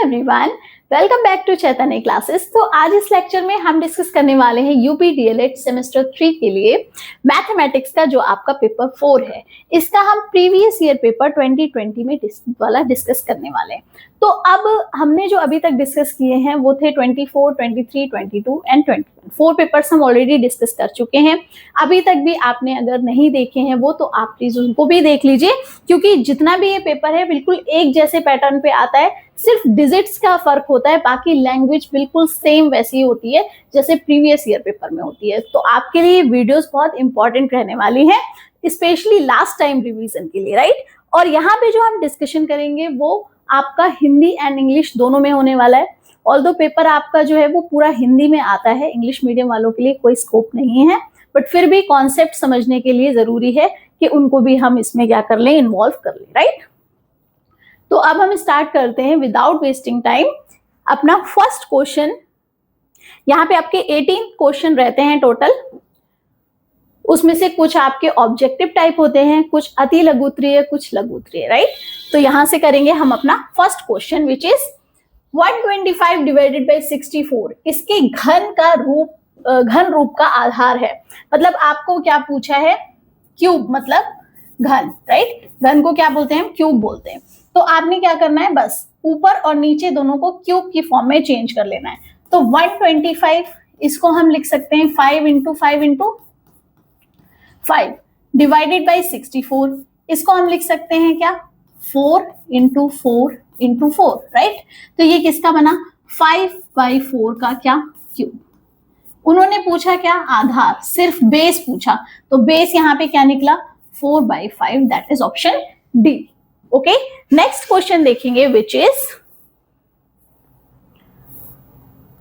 Everyone, welcome back to Chaitanya classes. तो आज इस लेक्चर में हम डिस्कस करने वाले हैं यूपी डीएलएड सेमेस्टर 3 के लिए मैथमेटिक्स का जो आपका पेपर 4 है, इसका हम प्रीवियस ईयर पेपर 2020 में वाला डिस्कस करने वाले हैं। तो अब हमने जो अभी तक डिस्कस किए हैं वो थे 24, 23, 22 एंड 21। 4 पेपर्स हम ऑलरेडी डिस्कस कर चुके हैं। अभी तक भी आपने अगर नहीं देखे हैं वो तो आप प्लीज उनको भी देख लीजिए, क्योंकि जितना भी ये पेपर है बिल्कुल एक जैसे पैटर्न पे आता है, सिर्फ डिजिट्स का फर्क होता है, बाकी लैंग्वेज बिल्कुल सेम वैसी होती है जैसे प्रीवियस ईयर पेपर में होती है। तो आपके लिए वीडियोस बहुत इंपॉर्टेंट रहने वाली है, स्पेशली लास्ट टाइम रिवीजन के लिए, राइट। और यहाँ पे जो हम डिस्कशन करेंगे वो आपका हिंदी एंड इंग्लिश दोनों में होने वाला है। ऑल्दो पेपर आपका जो है वो पूरा हिंदी में आता है, इंग्लिश मीडियम वालों के लिए कोई स्कोप नहीं है, बट फिर भी कॉन्सेप्ट समझने के लिए जरूरी है कि उनको भी हम इसमें क्या कर लें, इन्वॉल्व कर लें, राइट। तो अब हम स्टार्ट करते हैं विदाउट वेस्टिंग टाइम। अपना फर्स्ट क्वेश्चन, यहाँ पे आपके 18 क्वेश्चन रहते हैं टोटल, उसमें से कुछ आपके ऑब्जेक्टिव टाइप होते हैं, कुछ अति लघु उत्तरीय, कुछ लघु उत्तरीय, राइट। तो यहां से करेंगे हम अपना first question, which is 125 divided by 64। इसके घन रूप का आधार है, मतलब आपको क्या पूछा है, क्यूब मतलब घन, राइट। घन को क्या बोलते हैं, क्यूब बोलते हैं। तो आपने क्या करना है, बस ऊपर और नीचे दोनों को क्यूब की फॉर्म में चेंज कर लेना है। तो 125 इसको हम लिख सकते हैं 5 इंटू 5 इंटू 5 डिवाइडेड बाई 64, इसको हम लिख सकते हैं क्या, 4 इंटू 4 इंटू 4, राइट। तो ये किसका बना, 5/4 का क्या, क्यूब। उन्होंने पूछा क्या, आधार, सिर्फ बेस पूछा, तो बेस यहाँ पे क्या निकला, 4/5, that is option D. Okay, next question देखेंगे, विच इज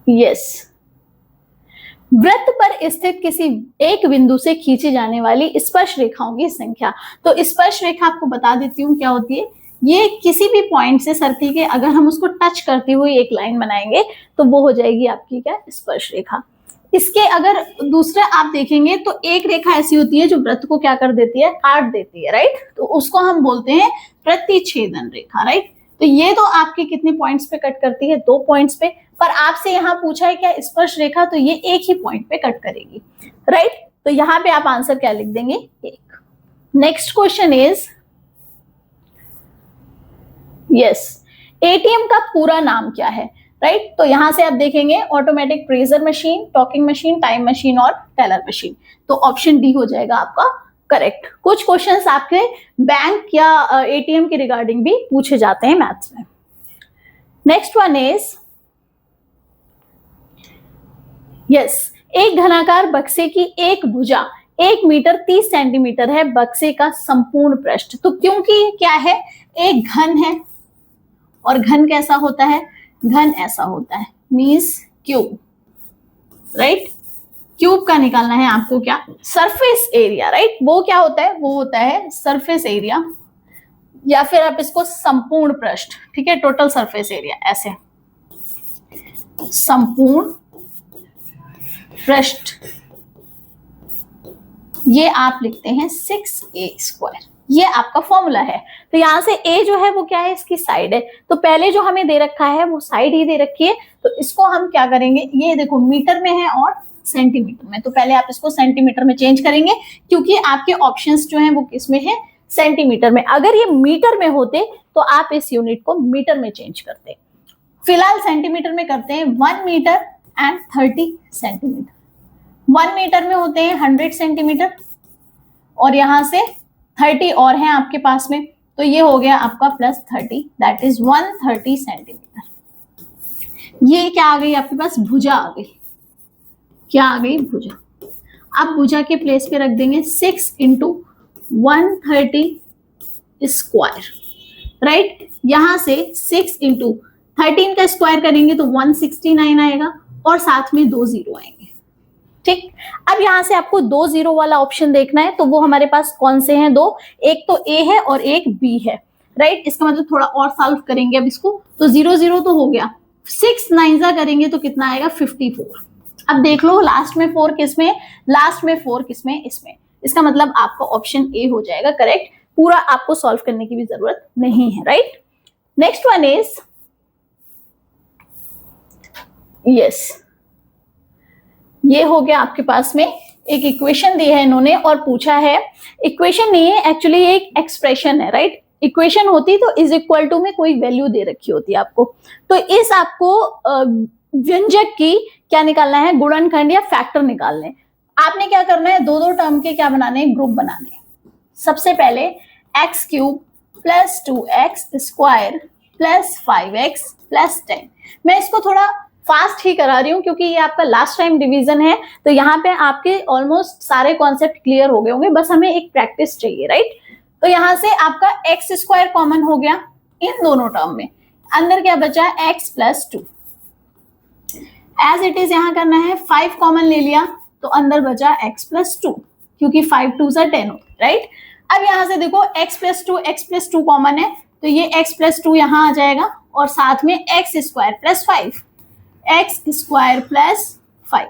यस, वृत्त पर स्थित किसी एक बिंदु से खींची जाने वाली स्पर्श रेखाओं की संख्या। तो स्पर्श रेखा आपको बता देती हूँ क्या होती है। ये किसी भी पॉइंट से सर्किल के अगर हम उसको टच करती हुई एक लाइन बनाएंगे तो वो हो जाएगी आपकी क्या, स्पर्श रेखा। इसके अगर दूसरा आप देखेंगे तो एक रेखा ऐसी होती है जो वृत्त को क्या कर देती है, काट देती है, राइट। तो उसको हम बोलते हैं प्रतिच्छेदन रेखा, राइट। तो ये तो आपके कितने पॉइंट्स पे कट करती है, 2 पॉइंट्स पे, पर आपसे यहाँ पूछा है क्या, स्पर्श रेखा, तो ये एक ही पॉइंट पे कट करेगी, राइट। तो यहाँ पे आप आंसर क्या लिख देंगे, 1। Next question is yes, ATM का पूरा नाम क्या है, राइट। तो यहां से आप देखेंगे automatic pleasure machine, talking machine, time machine और टेलर मशीन। तो ऑप्शन डी हो जाएगा आपका करेक्ट। कुछ क्वेश्चंस आपके बैंक या एटीएम के रिगार्डिंग भी पूछे जाते हैं मैथ्स में। नेक्स्ट वन इज यस, एक घनाकार बक्से की एक भुजा 1 मीटर 30 सेंटीमीटर है, बक्से का संपूर्ण पृष्ठ। तो क्योंकि क्या है, एक घन है, और घन कैसा होता है, घन ऐसा होता है, मीन्स क्यूब, राइट। क्यूब का निकालना है आपको क्या, सरफेस एरिया, राइट। वो क्या होता है, वो होता है सरफेस एरिया, या फिर आप इसको संपूर्ण पृष्ठ, ठीक है, टोटल सरफेस एरिया, ऐसे संपूर्ण पृष्ठ, ये आप लिखते हैं 6a²। ये आपका फॉर्मूला है। तो यहां से a जो है वो क्या है, इसकी साइड है। तो पहले जो हमें दे रखा है वो साइड ही दे रखी है, तो इसको हम क्या करेंगे, ये देखो मीटर में है और सेंटीमीटर में, तो पहले आप इसको सेंटीमीटर में चेंज करेंगे, क्योंकि आपके ऑप्शंस जो हैं वो किसमें है, सेंटीमीटर में। अगर ये मीटर में होते तो आप इस यूनिट को मीटर में चेंज करते, फिलहाल सेंटीमीटर में करते हैं। 1 मीटर एंड 30 सेंटीमीटर। 1 मीटर में होते हैं 100 सेंटीमीटर, और यहां से 30 और हैं आपके पास में, तो ये हो गया आपका +30, दैट इज 130 सेंटीमीटर। ये क्या आ गई आपके पास, भुजा आ गई, क्या आ गई, भुजा। अब भुजा के प्लेस पे रख देंगे 6 इंटू 130², राइट। यहां से 6 इंटू 13 का स्क्वायर करेंगे तो 169 आएगा, और साथ में 2 जीरो आएंगे, ठीक। अब यहां से आपको 2 जीरो वाला ऑप्शन देखना है, तो वो हमारे पास कौन से हैं, 2, एक तो ए है और एक बी है, राइट। इसका मतलब थोड़ा और सॉल्व करेंगे अब इसको, तो 0 0 तो हो गया, 6 9 करेंगे तो कितना आएगा, 54। अब देख लो लास्ट में 4 किसमें, लास्ट में 4 किसमें, इसमें। इसका मतलब आपका ऑप्शन ए हो जाएगा करेक्ट। पूरा आपको सॉल्व करने की भी जरूरत नहीं है, right. Next one is yes, ये हो गया आपके पास में एक इक्वेशन दी है इन्होंने और पूछा है, इक्वेशन नहीं है एक्चुअली, एक एक्सप्रेशन है, राइट। इक्वेशन होती तो इज इक्वल टू में कोई वैल्यू दे रखी होती आपको, तो इस आपको व्यंजक की क्या निकालना है, गुणनखंड या फैक्टर निकालने। आपने क्या करना है, दो दो टर्म के क्या बनाने हैं, ग्रुप बनाने हैं। सबसे पहले x cube plus 2x square plus 5x plus 10। मैं इसको थोड़ा फास्ट ही करा रही हूँ क्योंकि ये आपका लास्ट टाइम डिवीजन है, तो यहाँ पे आपके ऑलमोस्ट सारे कॉन्सेप्ट क्लियर हो गए होंगे, बस हमें एक प्रैक्टिस चाहिए, राइट। तो यहाँ से आपका एक्स स्क्वायर कॉमन हो गया इन दोनों टर्म में, अंदर क्या बचा, x plus 2 as it is यहाँ करना है, 5 कॉमन ले लिया तो अंदर बचा x प्लस 2 क्योंकि 5 2 से 10 होता है, राइट। अब यहाँ से देखो x प्लस 2 कॉमन है तो ये x प्लस 2 यहाँ आ जाएगा और साथ में x square plus 5, x square plus 5।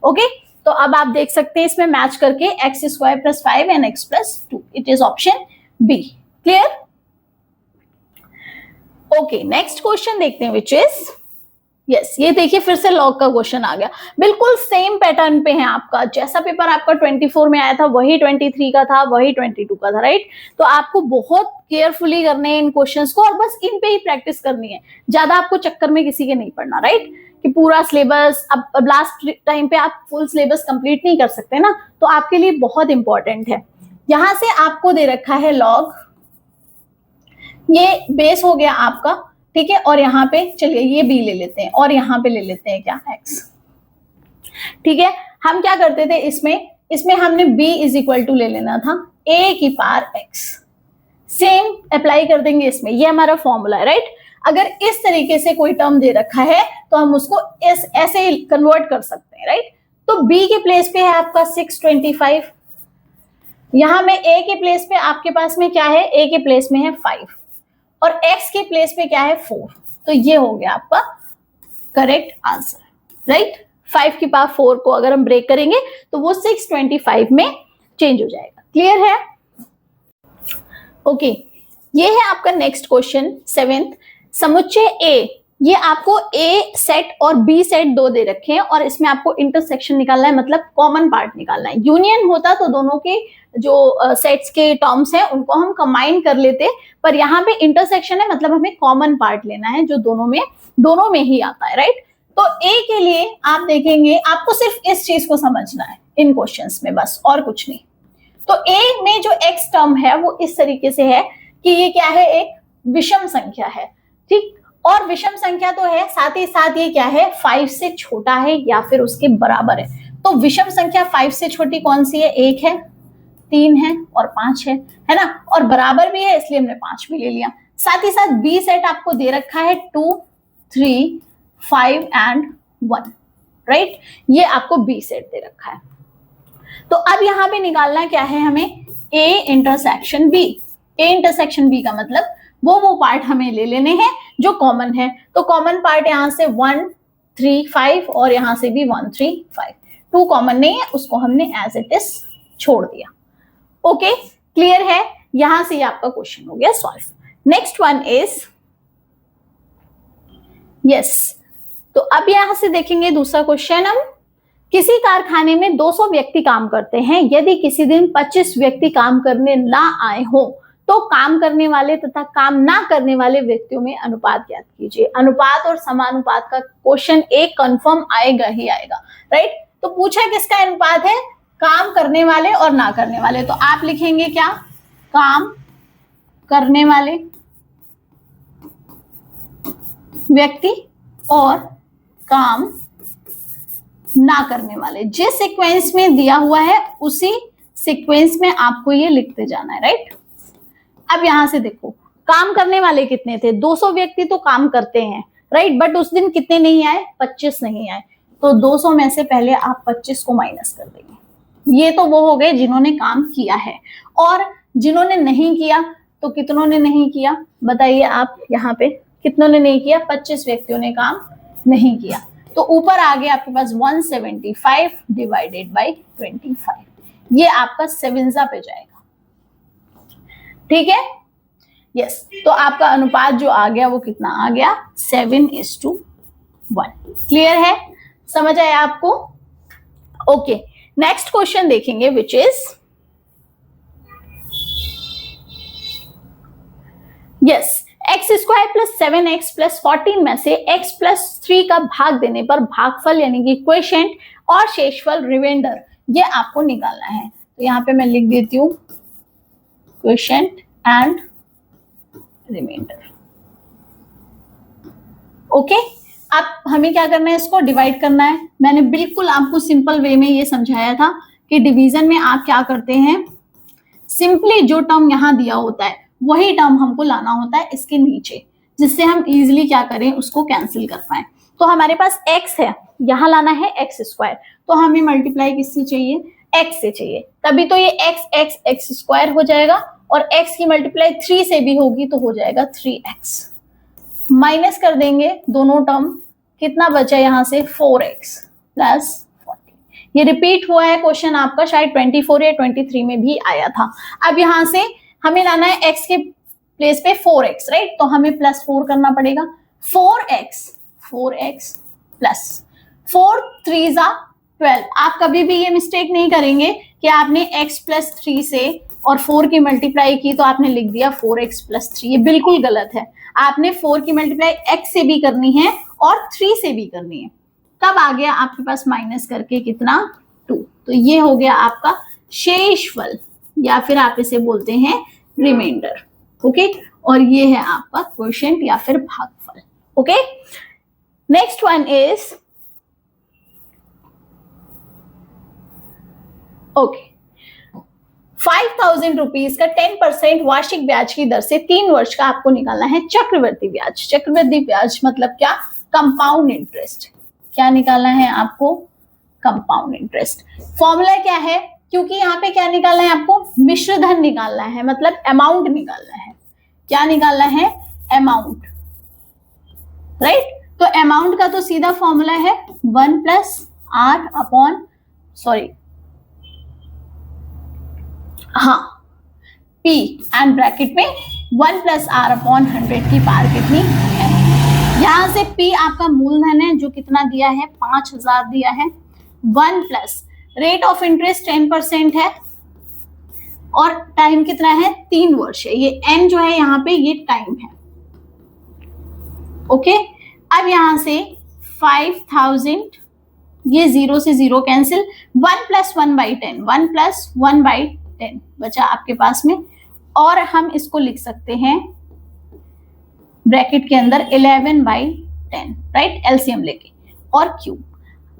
Okay, तो अब आप देख सकते हैं इसमें मैच करके x square plus 5 and x plus 2, it is option B. Clear? Okay, next question देखते हैं विच इज, यस, ये देखिए फिर से लॉग का क्वेश्चन आ गया, बिल्कुल सेम पैटर्न पे है आपका, जैसा पेपर आपका 24 में आया था वही 23 का था, वही 22 का था, राइट। तो आपको बहुत केयरफुली करने हैं इन क्वेश्चंस को और बस इन पे ही प्रैक्टिस करनी है, ज्यादा आपको चक्कर में किसी के नहीं पड़ना, राइट। कि पूरा सिलेबस अब लास्ट टाइम पे आप फुल सिलेबस कंप्लीट नहीं कर सकते ना, तो आपके लिए बहुत इंपॉर्टेंट है। यहां से आपको दे रखा है लॉग, ये बेस हो गया आपका, ठीक है, और यहाँ पे चलिए ये b ले लेते हैं और यहाँ पे ले लेते हैं क्या, x। ठीक है, हम क्या करते थे इसमें हमने b इज इक्वल टू ले लेना था a की पावर x, सेम अप्लाई कर देंगे इसमें, ये हमारा फॉर्मूला है, राइट। अगर इस तरीके से कोई टर्म दे रखा है तो हम उसको ऐसे कन्वर्ट कर सकते हैं, राइट। तो b के प्लेस पे है आपका 625, यहां में a के प्लेस पे आपके पास में क्या है, a के प्लेस में है 5 और x के प्लेस पे क्या है 4, तो ये हो गया आपका करेक्ट आंसर, राइट। 5 की पावर 4 को अगर हम ब्रेक करेंगे तो वो 625 में चेंज हो जाएगा। क्लियर है? ओके, ये है आपका नेक्स्ट क्वेश्चन 7th, समुच्चय A, ये आपको A सेट और B सेट दो दे रखे हैं और इसमें आपको इंटरसेक्शन निकालना है, मतलब कॉमन पार्ट निकालना है। यूनियन होता तो दोनों के जो सेट्स के टर्म्स हैं उनको हम कंबाइन कर लेते, पर यहाँ पे इंटरसेक्शन है, मतलब हमें कॉमन पार्ट लेना है जो दोनों में ही आता है, राइट। तो A के लिए आप देखेंगे, आपको सिर्फ इस चीज को समझना है इन क्वेश्चंस में, बस और कुछ नहीं। तो A में जो x टर्म है वो इस तरीके से है कि ये क्या है, एक विषम संख्या है, ठीक, और विषम संख्या तो है, साथ ही साथ ये क्या है, 5 से छोटा है या फिर उसके बराबर है। तो विषम संख्या 5 से छोटी कौन सी है, 1 है, 3 है और 5 है ना, और बराबर भी है इसलिए हमने 5 भी ले लिया। साथ ही साथ बी सेट आपको दे रखा है 2, 3, 5 एंड 1, राइट। ये आपको बी सेट दे रखा है। तो अब यहाँ पे निकालना क्या है हमें, A intersection B। A intersection B का मतलब वो पार्ट हमें ले लेने हैं जो कॉमन है। तो कॉमन पार्ट यहाँ से 1, 3, 5 और यहाँ से भी 1, 3, 5। 2 कॉमन नहीं है, उसको हमने एज इट इज छोड़ दिया। ओके, क्लियर है? यहां से आपका क्वेश्चन हो गया solve. Next one is, yes, तो अब यहां से देखेंगे दूसरा क्वेश्चन हम, किसी कारखाने में 200 व्यक्ति काम करते हैं, यदि किसी दिन 25 व्यक्ति काम करने ना आए हो तो काम करने वाले तथा काम ना करने वाले व्यक्तियों में अनुपात ज्ञात कीजिए। अनुपात और समानुपात का क्वेश्चन एक कंफर्म आएगा ही आएगा, राइट। तो पूछा किसका अनुपात है, काम करने वाले और ना करने वाले। तो आप लिखेंगे क्या, काम करने वाले व्यक्ति और काम ना करने वाले, जिस सीक्वेंस में दिया हुआ है उसी सीक्वेंस में आपको ये लिखते जाना है, राइट। अब यहां से देखो, काम करने वाले कितने थे, 200 व्यक्ति तो काम करते हैं, राइट, बट उस दिन कितने नहीं आए, 25 नहीं आए। तो 200 में से पहले आप 25 को माइनस कर देंगे। ये तो वो हो गए जिन्होंने काम किया है, और जिन्होंने नहीं किया तो कितनों ने नहीं किया, बताइए आप। यहाँ पे कितनों ने नहीं किया, 25 व्यक्तियों ने काम नहीं किया। तो ऊपर आ गया आपके पास 175 डिवाइडेड बाई 25, ये आपका 7 पे जाएगा, ठीक है। यस, तो आपका अनुपात जो आ गया वो कितना आ गया, 7:25। 1। क्लियर है, समझ आया आपको? ओके, नेक्स्ट क्वेश्चन देखेंगे which is yes, x square plus 7x plus 14 में से x प्लस 3 का भाग देने पर भागफल यानी कि क्वोशिएंट और शेषफल रिमाइंडर ये आपको निकालना है। तो यहाँ पे मैं लिख देती हूँ क्वोशिएंट एंड रिमाइंडर। ओके, अब हमें क्या करना है, इसको डिवाइड करना है। मैंने बिल्कुल आपको सिंपल वे में ये समझाया था कि डिवीजन में आप क्या करते हैं, सिंपली जो टर्म यहां दिया होता है वही टर्म हमको लाना होता है इसके नीचे, जिससे हम इजीली क्या करें, उसको कैंसिल कर पाए। तो हमारे पास x है, यहां लाना है एक्स स्क्वायर, तो हमें मल्टीप्लाई किससे चाहिए, x से चाहिए, तभी तो ये x स्क्वायर हो जाएगा और x की मल्टीप्लाई 3 से भी होगी तो हो जाएगा 3x। माइनस कर देंगे दोनों टर्म, कितना बचा यहां से 4x प्लस 40। ये रिपीट हुआ है क्वेश्चन आपका, शायद 24 या 23 में भी आया था। अब यहां से हमें लाना है x के प्लेस पे 4x, राइट, तो हमें प्लस 4 करना पड़ेगा। 4x plus 4 3 12। आप कभी भी ये मिस्टेक नहीं करेंगे कि आपने x प्लस 3 से और 4 की मल्टीप्लाई की तो आपने लिख दिया 4x प्लस 3, ये बिल्कुल गलत है। आपने 4 की मल्टीप्लाई x से भी करनी है और 3 से भी करनी है। तब आ गया आपके पास माइनस करके कितना 2, तो ये हो गया आपका शेषफल या फिर आप इसे बोलते हैं रिमाइंडर। ओके, और ये है आपका क्वोशिएंट या फिर भागफल। Okay, next one is okay 5,000 rupees का 10% वार्षिक ब्याज की दर से 3 वर्ष का आपको निकालना है चक्रवृद्धि ब्याज। चक्रवृद्धि ब्याज मतलब क्या, कंपाउंड इंटरेस्ट। क्या निकालना है आपको, कंपाउंड इंटरेस्ट। फॉर्मूला क्या है, क्योंकि यहाँ पे क्या निकालना है आपको, मिश्र धन निकालना है, मतलब अमाउंट निकालना है। क्या निकालना है, अमाउंट, राइट। तो अमाउंट का तो सीधा फॉर्मूला है 1 plus R upon P and bracket में 1 प्लस आर अपॉन 100 की पावर कितनी है। यहां से P आपका मूलधन है जो कितना दिया है, 5,000 दिया है। 1 प्लस रेट ऑफ इंटरेस्ट 10% है और टाइम कितना है, 3 वर्ष है। ये n जो है यहाँ पे ये टाइम है। ओके, अब यहां से 5,000, ये 0 से 0 कैंसिल, 1 प्लस 1/10, 1 प्लस 1/10 बचा आपके पास में, और हम इसको लिख सकते हैं ब्रैकेट के अंदर 11/10, राइट, एलसीएम लेके और क्यूब।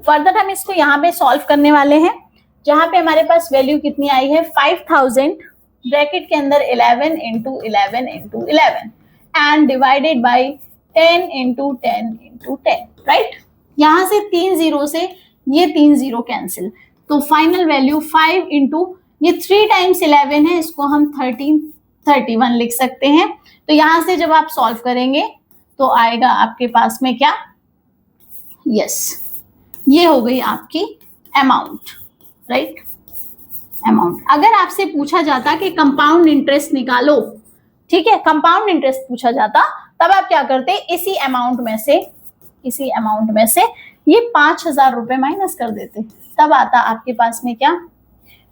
फर्दर हम इसको यहाँ पे सॉल्व करने वाले हैं, जहां पे हमारे पास वैल्यू कितनी आई है 5,000 ब्रैकेट के अंदर 11 into 11 into 11 and divided by 10 into 10 into 10, right. यहां से 3 0 से ये 3 0 कैंसिल, तो फाइनल वैल्यू 5 इंटू ये 3 टाइम्स 11 है, इसको हम 31 लिख सकते हैं। तो यहां से जब आप सॉल्व करेंगे तो आएगा आपके पास में क्या, यस, ये हो गई आपकी अमाउंट, राइट, अमाउंट। अगर आपसे पूछा जाता कि कंपाउंड इंटरेस्ट निकालो, ठीक है, कंपाउंड इंटरेस्ट पूछा जाता, तब आप क्या करते, इसी अमाउंट में से ये 5,000 रुपए माइनस कर देते, तब आता आपके पास में क्या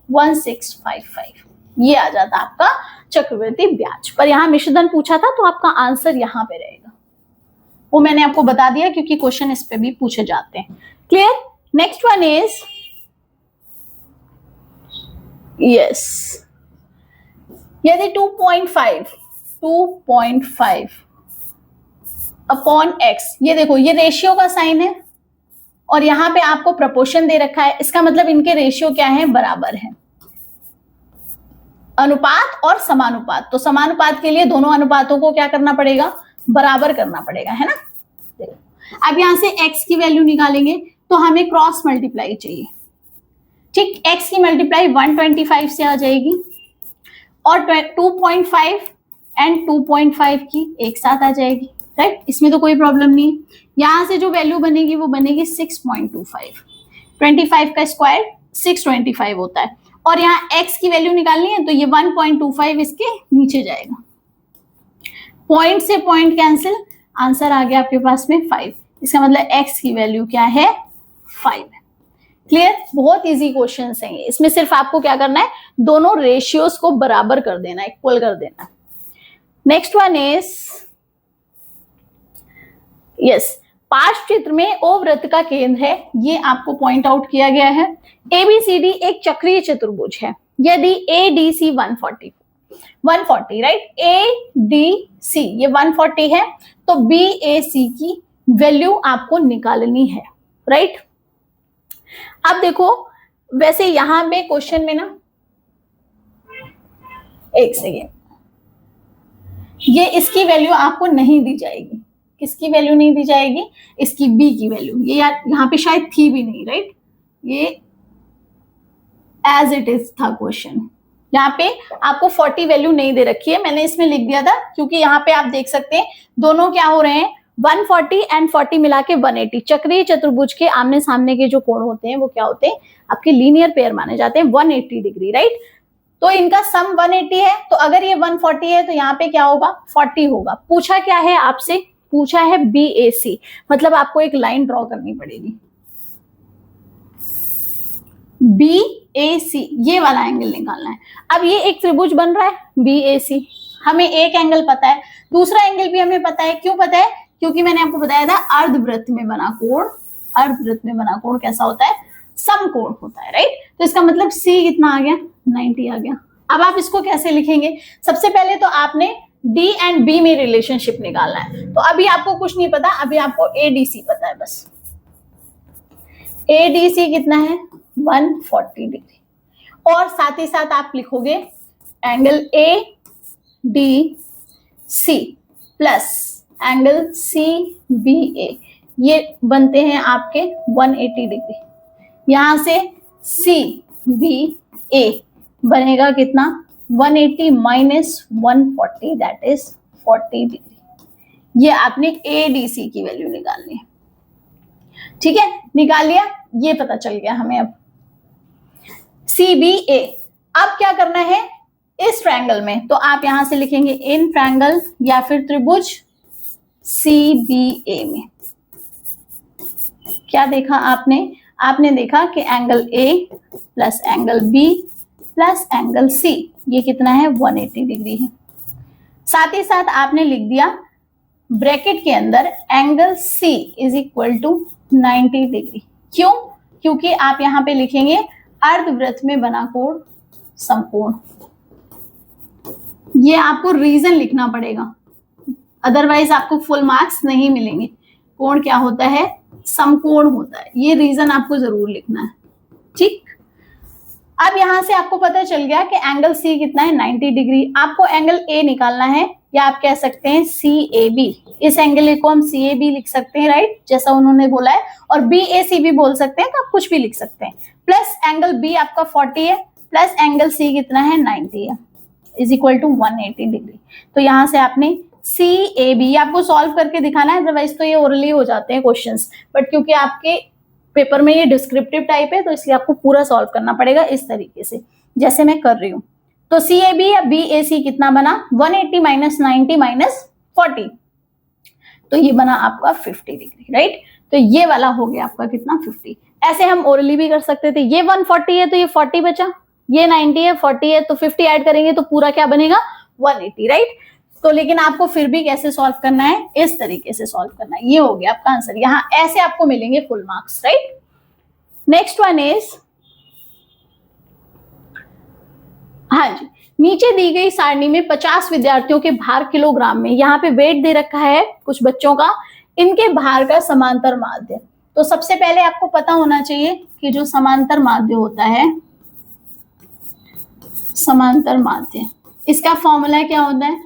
1655, ये आ जाता आपका चक्रवृद्धि ब्याज। पर यहाँ मिश्रधन पूछा था तो आपका आंसर यहाँ पे रहेगा, वो मैंने आपको बता दिया क्योंकि क्वेश्चन इस पे भी पूछे जाते हैं। Clear. Next one is yes, यदि 2.5 अपॉन एक्स, ये देखो ये रेशियो का साइन है और यहाँ पे आपको प्रपोर्शन दे रखा है, इसका मतलब इनके रेशियो क्या है, बराबर है। अनुपात और समानुपात, तो समानुपात के लिए दोनों अनुपातों को क्या करना पड़ेगा, बराबर करना पड़ेगा, है ना। देखो अब यहां से x की वैल्यू निकालेंगे तो हमें क्रॉस मल्टीप्लाई चाहिए, ठीक। x की मल्टीप्लाई 125 से आ जाएगी और 2.5 एंड 2.5 की एक साथ आ जाएगी, राइट, इसमें तो कोई प्रॉब्लम नहीं है। यहां से जो वैल्यू बनेगी वो बनेगी 6.25, 25 का स्क्वायर 625 होता है, और यहाँ x की वैल्यू निकालनी है तो ये 1.25 इसके नीचे जाएगा, पॉइंट से पॉइंट कैंसिल, आंसर आ गया आपके पास में 5। इसका मतलब x की वैल्यू क्या है 5 है। क्लियर? बहुत इजी क्वेश्चन है ये। इसमें सिर्फ आपको क्या करना है, दोनों रेशियोज को बराबर कर देना, इक्वल कर देना। नेक्स्ट वन इज यस, पार्श्व चित्र में O वृत्त का केंद्र है, ये आपको पॉइंट आउट किया गया है। ABCD एक चक्रीय चतुर्भुज है। यदि ADC 140 राइट, ADC ये 140 है, तो BAC की वैल्यू आपको निकालनी है, राइट। अब देखो, वैसे यहां पे क्वेश्चन में ना, एक सेकेंड, ये इसकी वैल्यू आपको नहीं दी जाएगी। किसकी वैल्यू नहीं दी जाएगी? इसकी B की वैल्यू। ये यार यहाँ पे शायद थी भी नहीं, राइट, ये एज इट इज था क्वेश्चन। यहाँ पे आपको 40 वैल्यू नहीं दे रखी है, मैंने इसमें लिख दिया था क्योंकि यहाँ पे आप देख सकते हैं दोनों क्या हो रहे हैं, 140 एंड 40 मिला के 180। चक्रीय चतुर्भुज के आमने सामने के जो कोण होते हैं वो क्या होते हैं, आपके लीनियर पेयर माने जाते हैं, 180 डिग्री, राइट। तो इनका सम 180 है, तो अगर ये 140 है तो यहाँ पे क्या होगा, 40 होगा। पूछा क्या है आपसे, पूछा है BAC, मतलब आपको एक लाइन ड्रॉ करनी पड़ेगी। BAC ये वाला एंगल निकालना है। अब ये एक त्रिभुज बन रहा है BAC, हमें एक एंगल पता है, दूसरा एंगल भी हमें पता है। क्यों पता है? क्योंकि मैंने आपको बताया था अर्धवृत्त में बना कोण, अर्धवृत्त में बना कोण कैसा होता है, समकोण होता है, राइट। तो इसका मतलब C कितना आ गया, 90 आ गया। अब आप इसको कैसे लिखेंगे? सबसे पहले तो आपने D एंड B में रिलेशनशिप निकालना है। तो अभी आपको कुछ नहीं पता, अभी आपको ADC पता है बस। ADC कितना है, 140 डिग्री, और साथ ही साथ आप लिखोगे angle ADC plus angle CBA, ये बनते हैं आपके 180 डिग्री। यहां से CBA बनेगा कितना, 180 माइनस 140 दैट इज 40 डिग्री। ये आपने ADC की वैल्यू निकालनी है, ठीक है, निकाल लिया, ये पता चल गया हमें। अब CBA, अब क्या करना है इस ट्रायंगल में, तो आप यहां से लिखेंगे इन ट्रायंगल या फिर त्रिभुज CBA में क्या देखा आपने, आपने देखा कि angle A plus angle B plus angle C ये कितना है, 180 डिग्री है। साथ ही साथ आपने लिख दिया ब्रैकेट के अंदर angle C is equal to 90 degree. क्यों? क्योंकि आप यहां पे लिखेंगे अर्धवृत्त में बना कोण समकोण। ये आपको रीजन लिखना पड़ेगा, अदरवाइज आपको फुल मार्क्स नहीं मिलेंगे। कोण क्या होता है, समकोण होता है, ये रीजन आपको जरूर लिखना है, ठीक। अब यहां से आपको पता चल गया कि एंगल C कितना है, 90 डिग्री। आपको एंगल A निकालना है, या आप कह सकते हैं CAB। इस एंगल को हम CAB लिख सकते हैं, राइट, जैसा उन्होंने बोला है, और BAC भी बोल सकते हैं, तो आप कुछ भी लिख सकते हैं। प्लस एंगल B आपका 40 है, प्लस एंगल C कितना है, 90 है, इज इक्वल टू 180 डिग्री। तो यहां से आपने CAB आपको सॉल्व करके दिखाना है, अदरवाइज तो ये ओरली हो जाते हैं क्वेश्चंस, बट क्योंकि आपके पेपर में ये डिस्क्रिप्टिव टाइप है तो इसलिए आपको पूरा सॉल्व करना पड़ेगा इस तरीके से जैसे मैं कर रही हूँ। तो CAB या BAC कितना बना, 180 माइनस 90 माइनस 40, तो ये बना आपका 50 डिग्री, राइट। तो ये वाला हो गया आपका कितना, 50। ऐसे हम ओरली भी कर सकते थे, ये 140 है तो ये 40 बचा, ये 90 है, 40 है, तो 50 ऐड करेंगे तो पूरा क्या बनेगा, 180, राइट। तो लेकिन आपको फिर भी कैसे सॉल्व करना है, इस तरीके से सॉल्व करना है। ये हो गया आपका आंसर, यहाँ ऐसे आपको मिलेंगे full marks, right. Next one is, हाँ जी, नीचे दी गई सारणी में 50 विद्यार्थियों के भार किलोग्राम में, यहाँ पे वेट दे रखा है कुछ बच्चों का, इनके भार का समांतर माध्य। तो सबसे पहले आपको पता होना चाहिए कि जो समांतर माध्य होता है, समांतर माध्य, इसका फॉर्मूला क्या होता है,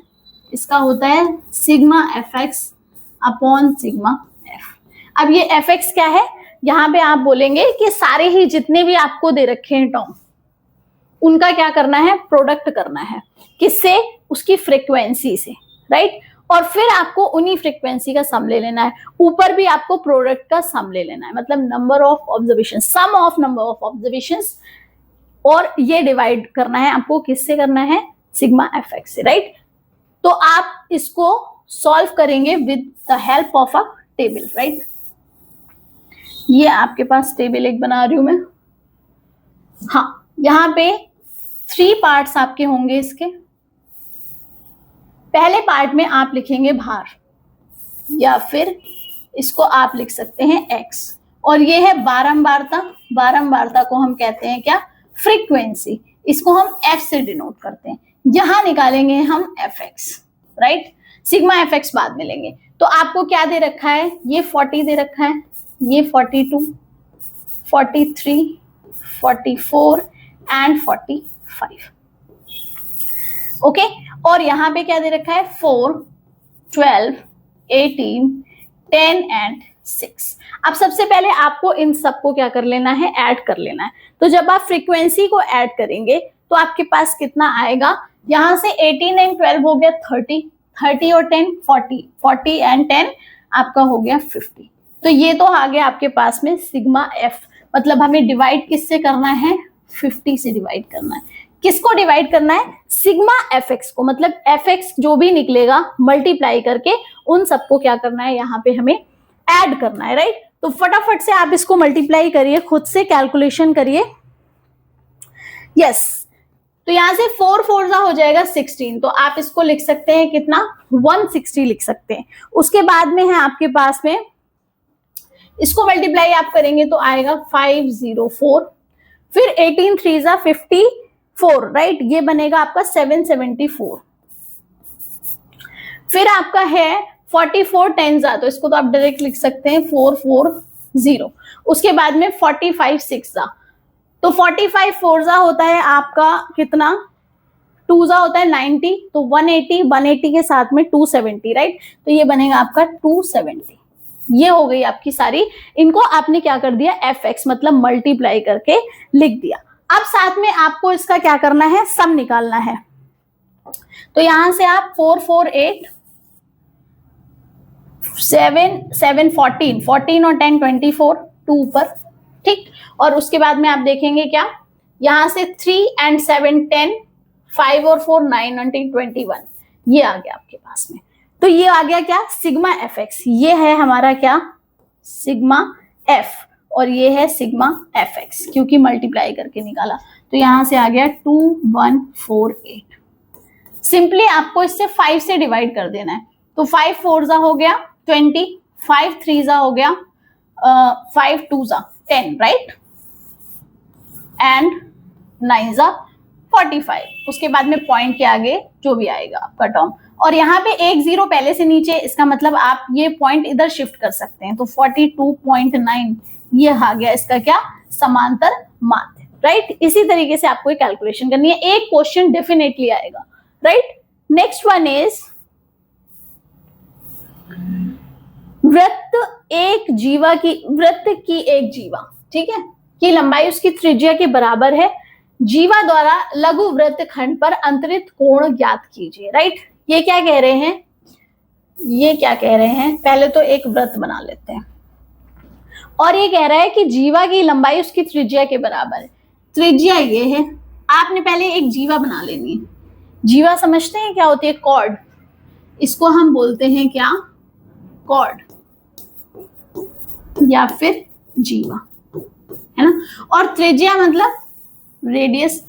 इसका होता है sigma fx upon sigma f। अब ये fx क्या है, यहाँ पे आप बोलेंगे कि सारे ही जितने भी आपको दे रखे हैं टर्म, उनका क्या करना है, प्रोडक्ट करना है, किससे, उसकी फ्रीक्वेंसी से, राइट। और फिर आपको उन्हीं फ्रीक्वेंसी का सम ले लेना है, ऊपर भी आपको प्रोडक्ट का सम ले लेना है, मतलब number of observation, sum of number of observations, और ये डिवाइड करना है आपको, किससे करना है, सिग्मा fx से, राइट। तो आप इसको सॉल्व करेंगे with the help of a table, right. ये आपके पास टेबल एक बना रही हूं मैं। हाँ, यहाँ पे 3 पार्ट्स आपके होंगे इसके। पहले पार्ट में आप लिखेंगे भार, या फिर इसको आप लिख सकते हैं x, और ये है बारंबारता। बारंबारता को हम कहते हैं क्या? फ्रीक्वेंसी। इसको हम f से डिनोट करते हैं। यहां निकालेंगे हम fx, राइट। सिग्मा fx बाद में लेंगे। तो आपको क्या दे रखा है? ये 40 दे रखा है, ये 42, 43, 44 एंड 45। ओके, और यहां पे क्या दे रखा है? 4, 12, 18, 10 एंड 6। अब सबसे पहले आपको इन सबको क्या कर लेना है? ऐड कर लेना है। तो जब आप फ्रीक्वेंसी को ऐड करेंगे तो आपके पास कितना आएगा? यहां से 18 एंड 12 हो गया 30, 30 और 10 40, 40 एंड 10 आपका हो गया 50। तो ये तो आ गया आपके पास में सिग्मा एफ। मतलब हमें डिवाइड किससे करना है? 50 से डिवाइड करना है। किसको डिवाइड करना है? सिग्मा एफ एक्स को। मतलब एफ एक्स जो भी निकलेगा मल्टीप्लाई करके उन सबको क्या करना है? यहाँ पे हमें ऐड करना है, राइट। तो फटाफट से आप इसको मल्टीप्लाई करिए, खुद से कैलकुलेशन करिए। यस, तो यहां से 4 4 हो जाएगा 16। तो आप इसको लिख सकते हैं कितना? 160 लिख सकते हैं। उसके बाद में है आपके पास में, इसको मल्टीप्लाई आप करेंगे तो आएगा 504, फिर 18 3 54, राइट। ये बनेगा आपका 774। फिर आपका है 44 10 तो इसको तो आप डायरेक्ट लिख सकते हैं 440। उसके बाद में 45 6 तो 45 4 होता है आपका कितना? 2 होता है 90, तो 180, 180 के साथ में 270, राइट। तो ये बनेगा आपका 270। ये हो गई आपकी सारी। इनको आपने क्या कर दिया? एफ एक्स मतलब मल्टीप्लाई करके लिख दिया। अब साथ में आपको इसका क्या करना है? सम निकालना है। तो यहां से आप 4 4 8 7 7 14, 14 और 10 24, 2 ऊपर, ठीक। और उसके बाद में आप देखेंगे क्या? यहां से 3 एंड 7 10, 5 और 4 9 और 10 21। ये आ गया आपके पास में। तो ये आ गया क्या? Sigma F x. ये है हमारा क्या? सिग्मा एफ, और ये है सिग्मा एफ एक्स, क्योंकि मल्टीप्लाई करके निकाला। तो यहां से आ गया 2148। सिंपली आपको इससे 5 से डिवाइड कर देना है। तो 5 4 हो गया 20, 5 3 हो गया 5 2 10, राइट, एंड 9 45। उसके बाद में पॉइंट के आगे जो भी आएगा आपका टर्म, और यहाँ पे एक 0 पहले से नीचे, इसका मतलब आप ये पॉइंट इधर शिफ्ट कर सकते हैं। तो 42.9 ये आ गया इसका क्या? समांतर माध्य, राइट। इसी तरीके से आपको कैलकुलेशन करनी है। एक क्वेश्चन डेफिनेटली आएगा, राइट। नेक्स्ट वन इज वृत्त एक जीवा ठीक है, की लंबाई उसकी त्रिज्या के बराबर है। जीवा द्वारा लघु वृत्त खंड पर अंतरित कोण ज्ञात कीजिए, राइट। ये क्या कह रहे हैं? ये क्या कह रहे हैं? पहले तो एक वृत्त बना लेते हैं, और ये कह रहा है कि जीवा की लंबाई उसकी त्रिज्या के बराबर है। त्रिज्या ये है। आपने पहले एक जीवा बना लेनी है। जीवा समझते हैं क्या होती है? कॉर्ड। इसको हम बोलते हैं क्या? कॉर्ड या फिर जीवा, है ना। और त्रिज्या मतलब रेडियस।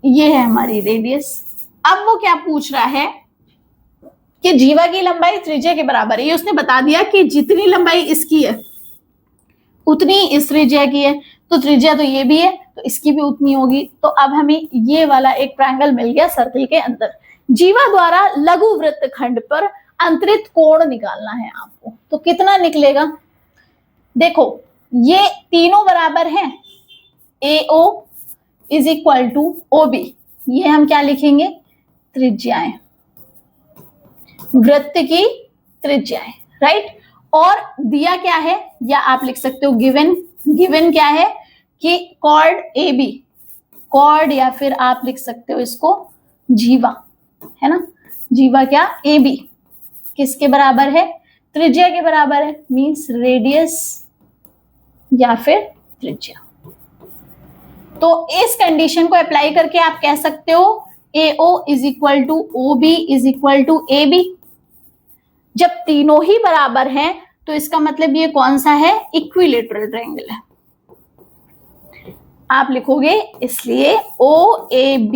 ये है हमारी रेडियस। अब वो क्या पूछ रहा है कि जीवा की लंबाई त्रिज्या के बराबर है। ये उसने बता दिया कि जितनी लंबाई इसकी है उतनी इस त्रिज्या की है, तो त्रिज्या तो ये भी है, तो इसकी भी उतनी होगी। तो अब हमें ये वाला एक ट्रायंगल मिल गया सर्कल के अंदर। जीवा द्वारा लघु वृत्त खंड पर अंतरित कोण निकालना है आपको। तो कितना निकलेगा? देखो, ये तीनों बराबर हैं। AO is equal to OB। ये हम क्या लिखेंगे? त्रिज्याएं, वृत्त की त्रिज्याएं, राइट। और दिया क्या है? या आप लिख सकते हो गिवन क्या है कि कॉर्ड AB, कॉर्ड, या फिर आप लिख सकते हो इसको जीवा, है ना। जीवा क्या? AB किसके बराबर है? त्रिज्या के बराबर है, मींस रेडियस या फिर त्रिज्या। तो इस कंडीशन को अप्लाई करके आप कह सकते हो AO is equal to OB is equal to AB। जब तीनों ही बराबर हैं तो इसका मतलब ये कौन सा है, इक्विलेटरल ट्रायंगल है। आप लिखोगे इसलिए OAB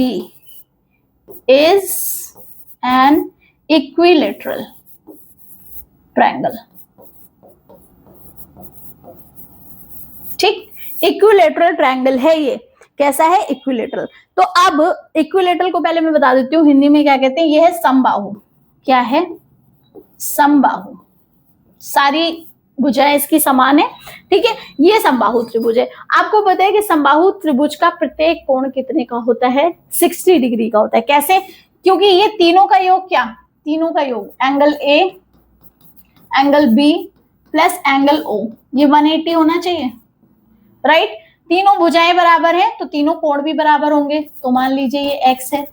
is an equilateral triangle. ठीक, इक्विलेटरल ट्रायंगल है ये। कैसा है, इक्विलेटरल। तो अब इक्विलेटरल को पहले मैं बता देती हूँ हिंदी में क्या कहते हैं। ये है समबाहु। क्या है, समबाहु। सारी भुजाएं इसकी समान है, ठीक है। ये समबाहु त्रिभुज है। आपको पता है कि समबाहु त्रिभुज का प्रत्येक कोण कितने का होता है, 60 डिग्री का होता है। कैसे, क्योंकि ये तीनों का योग, क्या, तीनों का योग, angle A, angle B plus angle O, ये 180 होना चाहिए, राइट। तीनों भुजाएं बराबर हैं तो तीनों कोण भी बराबर होंगे। तो मान लीजिए ये x है,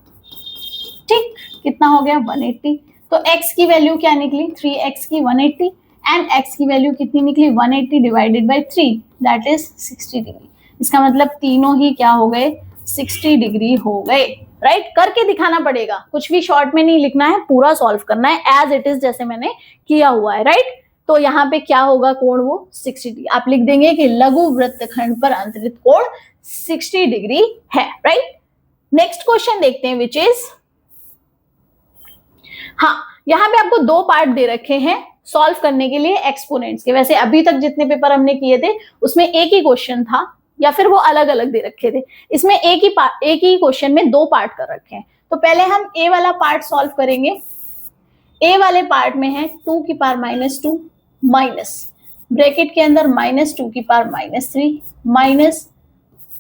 ठीक, कितना हो गया 180। तो x की वैल्यू क्या निकली, 3x की 180, एंड x की वैल्यू कितनी निकली, 180 divided by 3, that is 60 degree. इसका मतलब तीनों ही क्या हो गए, 60 डिग्री हो गए, राइट। करके दिखाना पड़ेगा, कुछ भी शॉर्ट में नहीं लिखना है, पूरा सॉल्व करना है एज इट इज, जैसे मैंने किया हुआ है, राइट। तो यहाँ पे क्या होगा कोण, वो 60 डिग्री। आप लिख देंगे कि लघु वृत्तखंड पर अंतरित कोण 60 डिग्री है, राइट। नेक्स्ट क्वेश्चन देखते हैं, विच इज, हाँ, यहाँ पे आपको दो पार्ट दे रखे हैं सॉल्व करने के लिए एक्सपोनेंट्स के। वैसे अभी तक जितने पेपर हमने किए थे उसमें एक ही क्वेश्चन था, या फिर वो अलग अलग दे रखे थे। इसमें एक ही क्वेश्चन में दो पार्ट कर रखे हैं। तो पहले हम ए वाला पार्ट सॉल्व करेंगे। ए वाले पार्ट में है 2 की पावर -2 माइनस ब्रैकेट के अंदर -2 की पावर -3 माइनस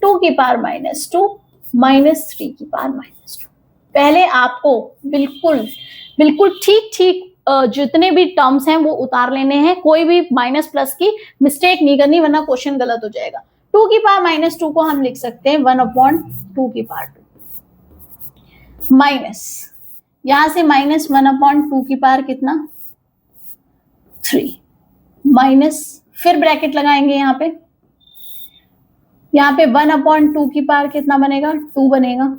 2 की पावर -2 माइनस 3 की पावर -2। पहले आपको बिल्कुल बिल्कुल ठीक ठीक जितने भी टर्म्स हैं वो उतार लेने हैं, कोई भी माइनस प्लस की मिस्टेक नहीं करनी, वरना क्वेश्चन गलत हो जाएगा। 2 की पावर -2 को हम लिख सकते हैं 1/2 की पावर 2 माइनस, यहां से -1/2 की पावर कितना 3 माइनस, फिर ब्रैकेट लगाएंगे यहाँ पे 1/2 की पावर कितना बनेगा 2 बनेगा,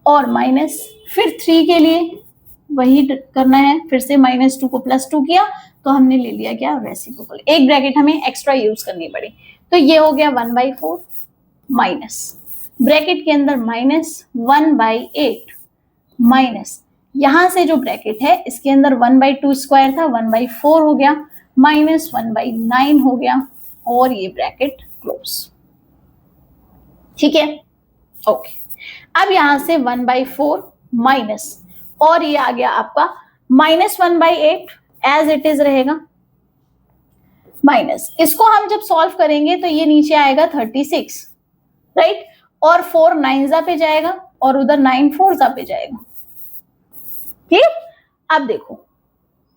और माइनस, फिर 3 के लिए वही करना है, फिर से -2 को +2 किया तो हमने ले लिया क्या, रेसिप्रोकल। एक ब्रैकेट हमें एक्स्ट्रा यूज करनी पड़ी, तो ये हो गया 1/4 माइनस ब्रैकेट के अंदर -1/8 माइनस, यहां से जो ब्रैकेट है इसके अंदर 1/2 स्क्वायर था, 1/4 हो गया, -1/9 हो गया, और ये ब्रैकेट क्लोज। ठीक है, ओके। अब यहां से 1/4 माइनस, और ये आ गया आपका -1/8 एज इट इज रहेगा, माइनस, इसको हम जब सॉल्व करेंगे तो ये नीचे आएगा 36, राइट, और 4 9 पे जाएगा और उधर 9 4 पे जाएगा। ठीक, अब देखो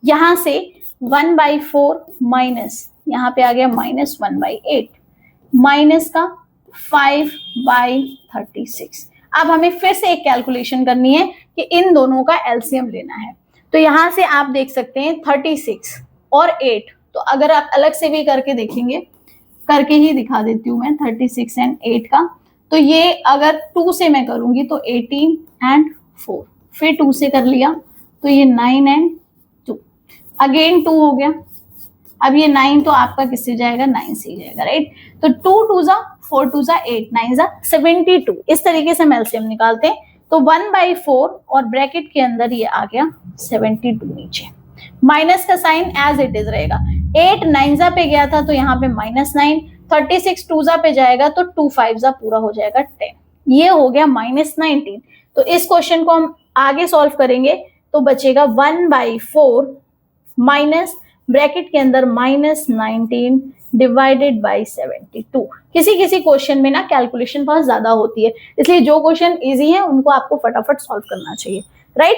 यहां से 1/4 माइनस, यहां पे आ गया -1/8 माइनस का 5/36। अब हमें फिर से एक कैलकुलेशन करनी है कि इन दोनों का एलसीएम लेना है। तो यहां से आप देख सकते हैं 36 और 8, तो अगर आप अलग से भी करके देखेंगे, करके ही दिखा देती हूं मैं 36 एंड 8 का। तो ये अगर 2 से मैं करूंगी तो 18 एंड 4, फिर 2 से कर लिया तो ये 9 एंड 2, अगेन 2 हो गया। अब ये 9 तो आपका किससे जाएगा, 9 से जाएगा, राइट। तो 2 2 जा 4 2 जा 8 9 जा 72। इस तरीके से हम एलसीएम निकालते हैं। तो 1/4 और ब्रैकेट के अंदर ये आ गया 72 नीचे, माइनस का साइन एज इट इज रहेगा। 8 9 जा पे गया था तो यहाँ पे -9, 36 2 जा पे जाएगा तो 2 5 जा पूरा हो जाएगा 10, ये हो गया -19। तो इस क्वेश्चन को हम आगे सॉल्व करेंगे तो बचेगा 1/4 माइनस ब्रैकेट के अंदर -19 डिवाइडेड बाई 72। किसी किसी क्वेश्चन में ना कैलकुलेशन बहुत ज्यादा होती है, इसलिए जो क्वेश्चन इजी है उनको आपको फटाफट सॉल्व करना चाहिए, राइट।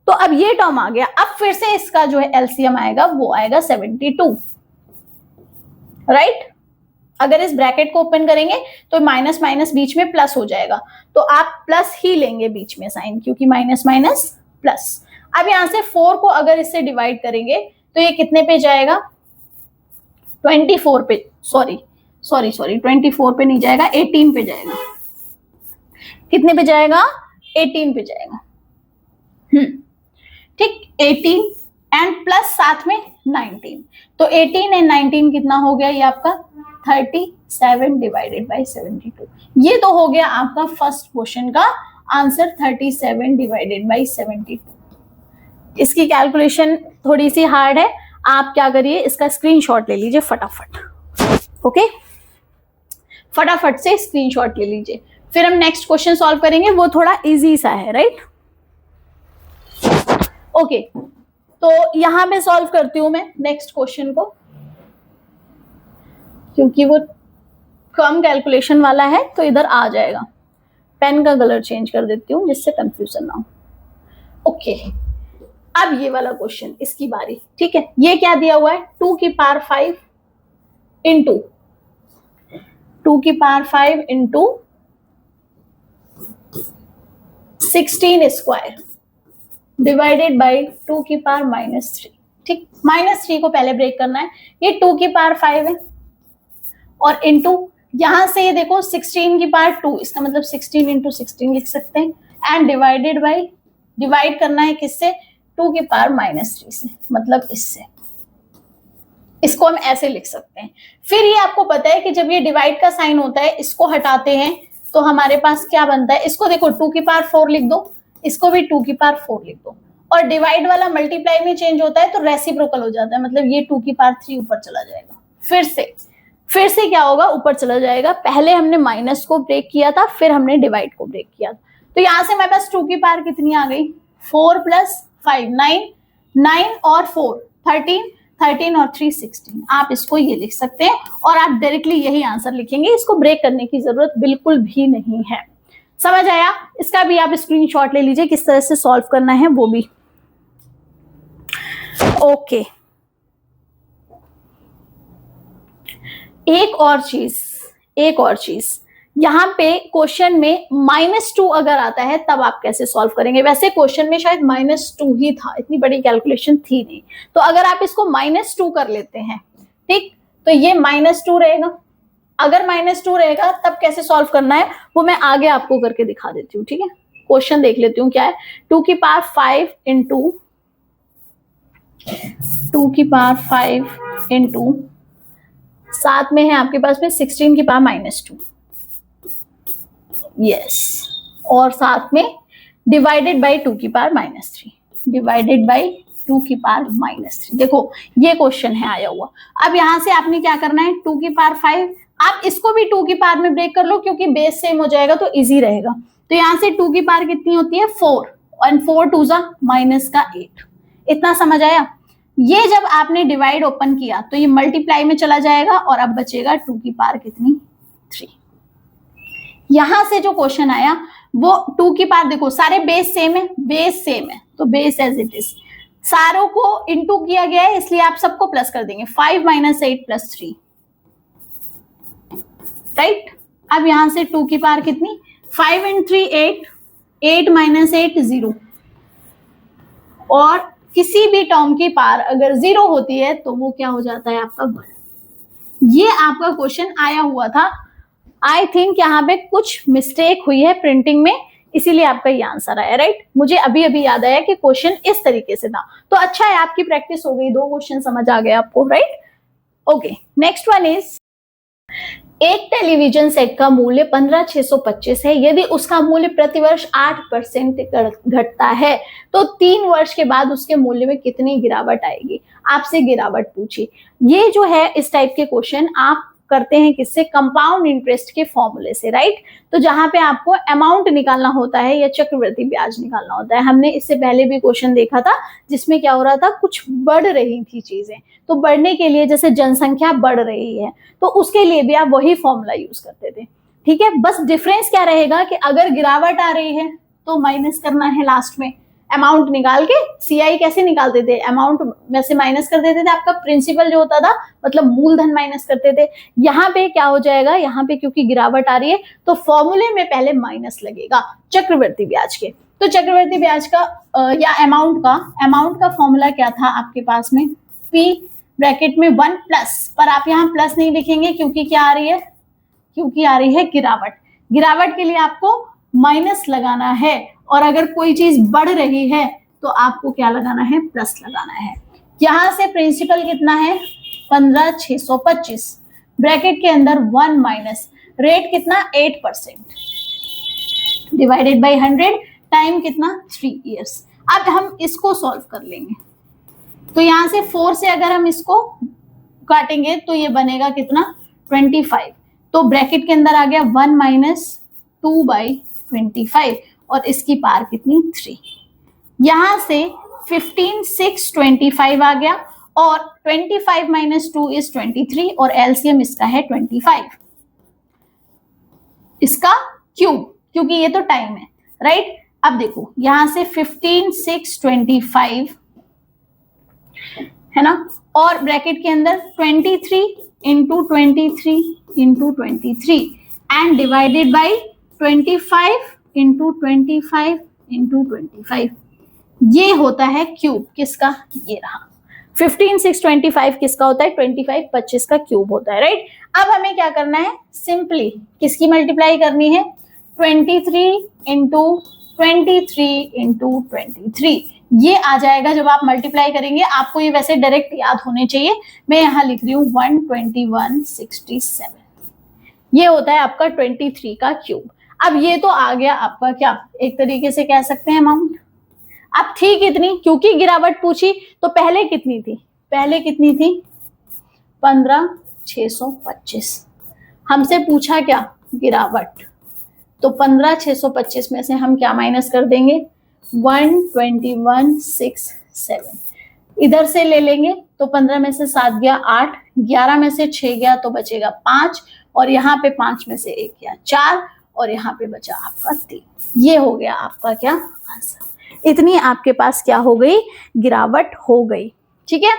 तो अब ये टर्म आ गया, अब फिर से इसका जो है एलसीएम आएगा वो आएगा 72, राइट। अगर इस ब्रैकेट को ओपन करेंगे तो माइनस माइनस बीच में प्लस हो जाएगा, तो आप प्लस ही लेंगे बीच में साइन, क्योंकि माइनस माइनस प्लस। अब यहां से 4 को अगर इससे डिवाइड करेंगे तो ये कितने पे जाएगा, 24 पे, सॉरी 24 पे नहीं जाएगा, 18 पे जाएगा। कितने पे जाएगा, 18 पे जाएगा। ठीक, 18 एंड प्लस साथ में 19। तो 18 एंड 19 कितना हो गया ये आपका 37 डिवाइडेड बाई 72। ये तो हो गया आपका फर्स्ट क्वेश्चन का आंसर 37 डिवाइडेड बाई 72। इसकी कैलकुलेशन थोड़ी सी हार्ड है, आप क्या करिए इसका स्क्रीनशॉट ले लीजिए फटाफट। ओके, फटाफट से स्क्रीनशॉट ले लीजिए, फिर हम नेक्स्ट क्वेश्चन सॉल्व करेंगे, वो थोड़ा इजी सा है, राइट। ओके, तो यहां पे सॉल्व करती हूं मैं नेक्स्ट क्वेश्चन को, क्योंकि वो कम कैलकुलेशन वाला है तो इधर आ जाएगा। पेन का कलर चेंज कर देती हूँ जिससे कंफ्यूजन ना हो। ओके, अब ये वाला क्वेश्चन, इसकी बारी, ठीक है। ये क्या दिया हुआ है, 2 की पावर 5 इंटू 2 की power 5 into 16 square divided by 2 की पावर -3। ठीक, -3 को पहले ब्रेक करना है। ये 2 की पावर 5 है और इंटू यहां से ये देखो 16 की पावर 2, इसका मतलब 16 इंटू 16 लिख सकते हैं, एंड डिवाइडेड बाई, डिवाइड करना है किससे, 2 की पावर -3 से, मतलब इससे। इसको हम ऐसे लिख सकते हैं। फिर ये आपको पता है कि जब ये डिवाइड का साइन होता है, इसको हटाते हैं तो हमारे पास क्या बनता है, इसको देखो 2 की पावर 4 लिख दो, इसको भी 2 की पावर 4 लिख दो, और डिवाइड वाला मल्टीप्लाई में चेंज होता है तो रेसिप्रोकल हो जाता है, मतलब ये 2 की पावर 3 ऊपर चला जाएगा। फिर से क्या होगा, ऊपर चला जाएगा। पहले हमने माइनस को ब्रेक किया था, फिर हमने डिवाइड को ब्रेक किया था। तो यहां से हमारे पास 2 की पावर कितनी आ गई, 4 + 5 9, 9 और 4 13, 13 और 3 16। आप इसको ये लिख सकते हैं और आप डायरेक्टली यही आंसर लिखेंगे, इसको ब्रेक करने की जरूरत बिल्कुल भी नहीं है। समझ आया? इसका भी आप स्क्रीनशॉट ले लीजिए, किस तरह से सॉल्व करना है वो भी। ओके, एक और चीज यहाँ पे क्वेश्चन में -2 अगर आता है तब आप कैसे सॉल्व करेंगे। वैसे क्वेश्चन में शायद -2 ही था, इतनी बड़ी कैलकुलेशन थी नहीं। तो अगर आप इसको -2 कर लेते हैं, ठीक, तो ये -2 रहेगा। अगर -2 रहेगा तब कैसे सॉल्व करना है वो मैं आगे आपको करके दिखा देती हूँ, ठीक है। क्वेश्चन देख लेती हूँ क्या है। 2 की पावर 5 इंटू 2 की पावर 5 इंटू साथ में है आपके पास में 16 की पावर -2, यस, और साथ में डिवाइडेड बाई 2 की पावर -3, डिवाइडेड बाई 2 की पावर -3। देखो ये क्वेश्चन है आया हुआ। अब यहां से आपने क्या करना है, 2 की पावर 5, आप इसको भी 2 की पावर में ब्रेक कर लो क्योंकि बेस सेम हो जाएगा तो इजी रहेगा। तो यहां से 2 की पावर कितनी होती है, 4, और 4 2 जा -8। इतना समझ आया? ये जब आपने डिवाइड ओपन किया तो ये मल्टीप्लाई में चला जाएगा और अब बचेगा 2 की पावर कितनी, 3। यहां से जो क्वेश्चन आया वो 2 की पावर, देखो सारे बेस सेम है, तो बेस एज इट इज, सारों को इनटू किया गया है इसलिए आप सबको प्लस कर देंगे। 5 - 8 + 3, राइट। अब यहां से 2 की पावर कितनी, 5 × 3 8, 8 - 8 0, और किसी भी टर्म की पावर अगर 0 होती है तो वो क्या हो जाता है आपका 1। ये आपका क्वेश्चन आया हुआ था। आई थिंक यहाँ पे कुछ मिस्टेक हुई है प्रिंटिंग में, इसीलिए आपका ये आंसर आया, राइट। मुझे अभी अभी याद आया कि क्वेश्चन इस तरीके से था। तो अच्छा है, आपकी प्रैक्टिस हो गई, 2 क्वेश्चन समझ आ गए आपको, right. Okay, next one is, एक टेलीविजन सेट का मूल्य 15,625 है। यदि उसका मूल्य प्रतिवर्ष 8% घटता है तो 3 वर्ष के बाद उसके मूल्य में कितनी गिरावट आएगी। आपसे गिरावट पूछी। ये जो है इस टाइप के क्वेश्चन आप करते हैं किससे, कंपाउंड इंटरेस्ट के फॉर्मूले से, राइट। तो जहां पे आपको अमाउंट निकालना होता है या चक्रवृद्धि ब्याज निकालना होता है। हमने इससे पहले भी क्वेश्चन देखा था जिसमें क्या हो रहा था, कुछ बढ़ रही थी चीजें, तो बढ़ने के लिए जैसे जनसंख्या बढ़ रही है तो उसके लिए भी आप वही फॉर्मूला यूज करते थे, ठीक है। बस डिफरेंस क्या रहेगा कि अगर गिरावट आ रही है तो माइनस करना है लास्ट में, अमाउंट निकाल के। सीआई कैसे निकालते थे, अमाउंट में से माइनस कर देते थे, आपका प्रिंसिपल जो होता था, मतलब मूलधन माइनस करते थे। यहाँ पे क्या हो जाएगा, यहाँ पे क्योंकि गिरावट आ रही है तो फॉर्मूले में पहले माइनस लगेगा चक्रवृद्धि ब्याज के। तो चक्रवृद्धि ब्याज का या अमाउंट का फॉर्मूला क्या था आपके पास में, P ब्रैकेट में 1 प्लस, पर आप यहाँ प्लस नहीं लिखेंगे क्योंकि क्या आ रही है, क्योंकि आ रही है गिरावट। गिरावट के लिए आपको माइनस लगाना है, और अगर कोई चीज बढ़ रही है तो आपको क्या लगाना है, प्लस लगाना है। यहां से प्रिंसिपल कितना है 15,625, ब्रैकेट के अंदर 1 माइनस रेट कितना 8% डिवाइडेड बाय 100, टाइम कितना 3 इयर्स। अब हम इसको सॉल्व कर लेंगे, तो यहां से 4 से अगर हम इसको काटेंगे तो ये बनेगा कितना 25, तो ब्रैकेट के अंदर आ गया 1 माइनस 2/25 और इसकी पावर कितनी 3। यहां से 15 6 25 आ गया और 25 माइनस 2 इज 23 और एलसीएम इसका है 25, इसका क्यूब, क्योंकि ये तो टाइम है राइट। अब देखो यहां से 15 6 25 है ना, और ब्रैकेट के अंदर 23 into 23 into 23 and divided by 25 into 25 into 25, ये होता है क्यूब किसका, ये रहा 15 6 25 किसका होता है 25 25 का क्यूब होता है राइट। अब हमें क्या करना है, सिंपली किसकी मल्टीप्लाई करनी है 23 इंटू 23 इंटू 23, ये आ जाएगा जब आप मल्टीप्लाई करेंगे। आपको ये वैसे डायरेक्ट याद होने चाहिए, मैं यहाँ लिख रही हूँ 12167, ये होता है आपका 23 का क्यूब। अब ये तो आ गया आपका क्या, एक तरीके से कह सकते हैं अमाउंट। अब थी कितनी, क्योंकि गिरावट पूछी तो पहले कितनी थी, पहले कितनी थी 15,625, हमसे पूछा क्या गिरावट, तो 15,625 में से हम क्या माइनस कर देंगे 12167, इधर से ले लेंगे तो 15 में से 7 गया 8, 11 में से 6 गया तो बचेगा 5, और यहाँ पे 5 में से 1 गया 4, और यहाँ पे बचा आपका 3। ये हो गया आपका क्या आंसर, इतनी आपके पास क्या हो गई गिरावट हो गई। ठीक है,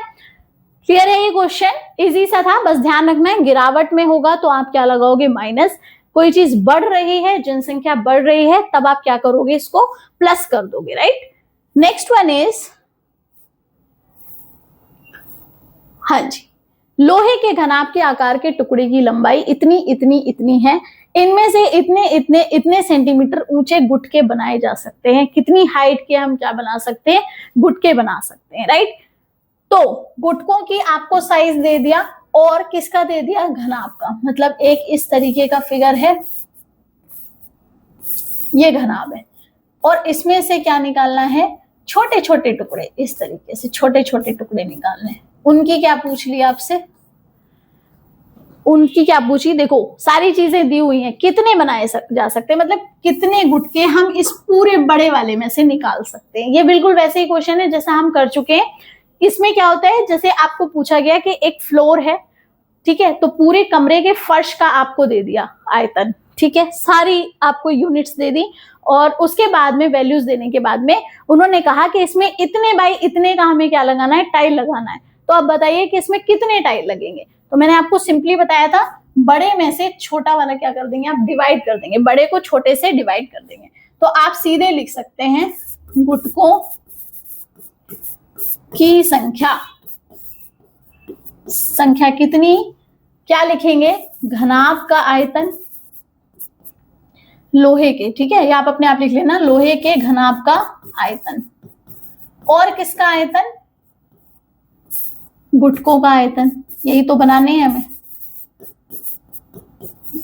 क्लियर है ये क्वेश्चन, इजी सा था, बस ध्यान रखना है गिरावट में होगा तो आप क्या लगाओगे माइनस, कोई चीज बढ़ रही है जनसंख्या बढ़ रही है तब आप क्या करोगे इसको प्लस कर दोगे राइट। नेक्स्ट वन इज, हाँ जी, लोहे के घनाभ के आकार के टुकड़े की लंबाई इतनी इतनी इतनी है, इनमें से इतने इतने इतने सेंटीमीटर ऊंचे गुटके बनाए जा सकते हैं। कितनी हाइट के हम क्या बना सकते हैं, गुटके बना सकते हैं राइट। तो गुटकों की आपको साइज दे दिया और किसका दे दिया घनाभ का, मतलब एक इस तरीके का फिगर है, ये घनाभ है, और इसमें से क्या निकालना है छोटे छोटे टुकड़े, इस तरीके से छोटे छोटे टुकड़े निकालने हैं। उनकी क्या पूछ लिया आपसे, उनकी क्या पूछी, देखो सारी चीजें दी हुई हैं, कितने बनाए जा सकते हैं, मतलब कितने गुटके हम इस पूरे बड़े वाले में से निकाल सकते हैं। ये बिल्कुल वैसे ही क्वेश्चन है जैसा हम कर चुके हैं। इसमें क्या होता है, जैसे आपको पूछा गया कि एक फ्लोर है, ठीक है, तो पूरे कमरे के फर्श का आपको दे दिया आयतन, ठीक है, सारी आपको यूनिट्स दे दी, और उसके बाद में वैल्यूज देने के बाद में उन्होंने कहा कि इसमें इतने बाई इतने का हमें क्या लगाना है, टाइल लगाना है। तो आप बताइए कि इसमें कितने टाइल लगेंगे। तो मैंने आपको सिंपली बताया था, बड़े में से छोटा वाला क्या कर देंगे, आप डिवाइड कर देंगे, बड़े को छोटे से डिवाइड कर देंगे। तो आप सीधे लिख सकते हैं गुटकों की संख्या, संख्या कितनी, क्या लिखेंगे घनाभ का आयतन लोहे के, ठीक है, ये आप अपने आप लिख लेना, लोहे के घनाभ का आयतन, और किसका आयतन, गुटकों का आयतन, यही तो बनाने हैं हमें।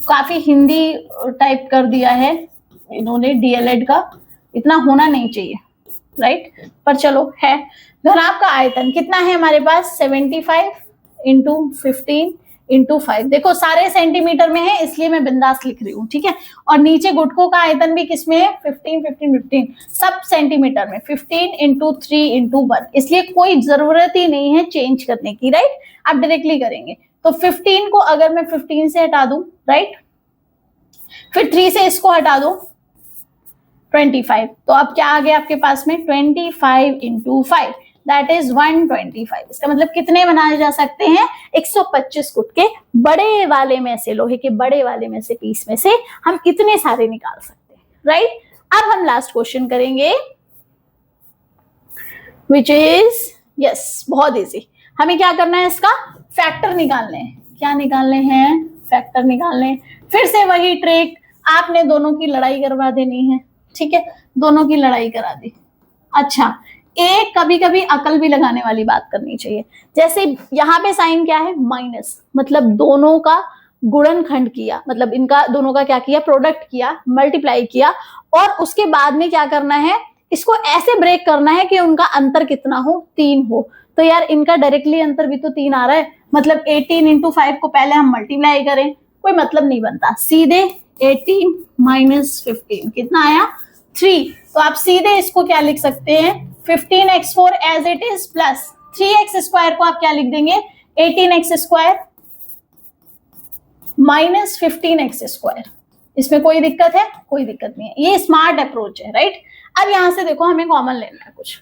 काफी हिंदी टाइप कर दिया है इन्होंने डीएलएड का, इतना होना नहीं चाहिए राइट, पर चलो है। घनाभ का आयतन कितना है हमारे पास 75 इंटू 15 इंटू 5, देखो सारे सेंटीमीटर में है इसलिए मैं बिंदास लिख रही हूँ, ठीक है। और नीचे गुटकों का आयतन भी किसमें है 15 15 15, सब सेंटीमीटर में, 15 इंटू 3 इंटू 1, इसलिए कोई जरूरत ही नहीं है चेंज करने की राइट, आप डायरेक्टली करेंगे। तो 15 को अगर मैं 15 से हटा दूं राइट, फिर 3 से इसको हटा दो 25, तो अब क्या आ गया आपके पास में 25 इंटू 5 दैट इज 125। इसका मतलब कितने बनाए जा सकते हैं 125 गुटके बड़े वाले में से, लोहे के बड़े वाले में से, पीस में से हम इतने सारे निकाल सकते हैं राइट। अब हम लास्ट क्वेश्चन करेंगे विच इज यस, बहुत इजी। हमें क्या करना है, इसका फैक्टर निकालने हैं। क्या निकालने हैं, फैक्टर निकालने हैं। फिर से वही ट्रिक, आपने दोनों की लड़ाई करवा देनी है, ठीक है, दोनों की लड़ाई करा दी। अच्छा, एक कभी कभी अकल भी लगाने वाली बात करनी चाहिए। जैसे यहाँ पे साइन क्या है, माइनस, मतलब दोनों का गुणनखंड किया, मतलब इनका दोनों का क्या किया, प्रोडक्ट किया, मल्टीप्लाई किया, और उसके बाद में क्या करना है, इसको ऐसे ब्रेक करना है कि उनका अंतर कितना हो, 3 हो। तो यार इनका डायरेक्टली अंतर भी तो 3 आ रहा है, मतलब 18 इंटू 5 को पहले हम मल्टीप्लाई करें, कोई मतलब नहीं बनता, सीधे 18 माइनस 15 कितना आया, 3। तो आप सीधे इसको क्या लिख सकते हैं, 15x4 as it is plus 3x square को आप क्या लिख देंगे, 18x square minus 15x square. इसमें कोई दिक्कत है, कोई दिक्कत नहीं है, ये स्मार्ट अप्रोच है, राइट। अब यहां से देखो हमें कॉमन लेना है, कुछ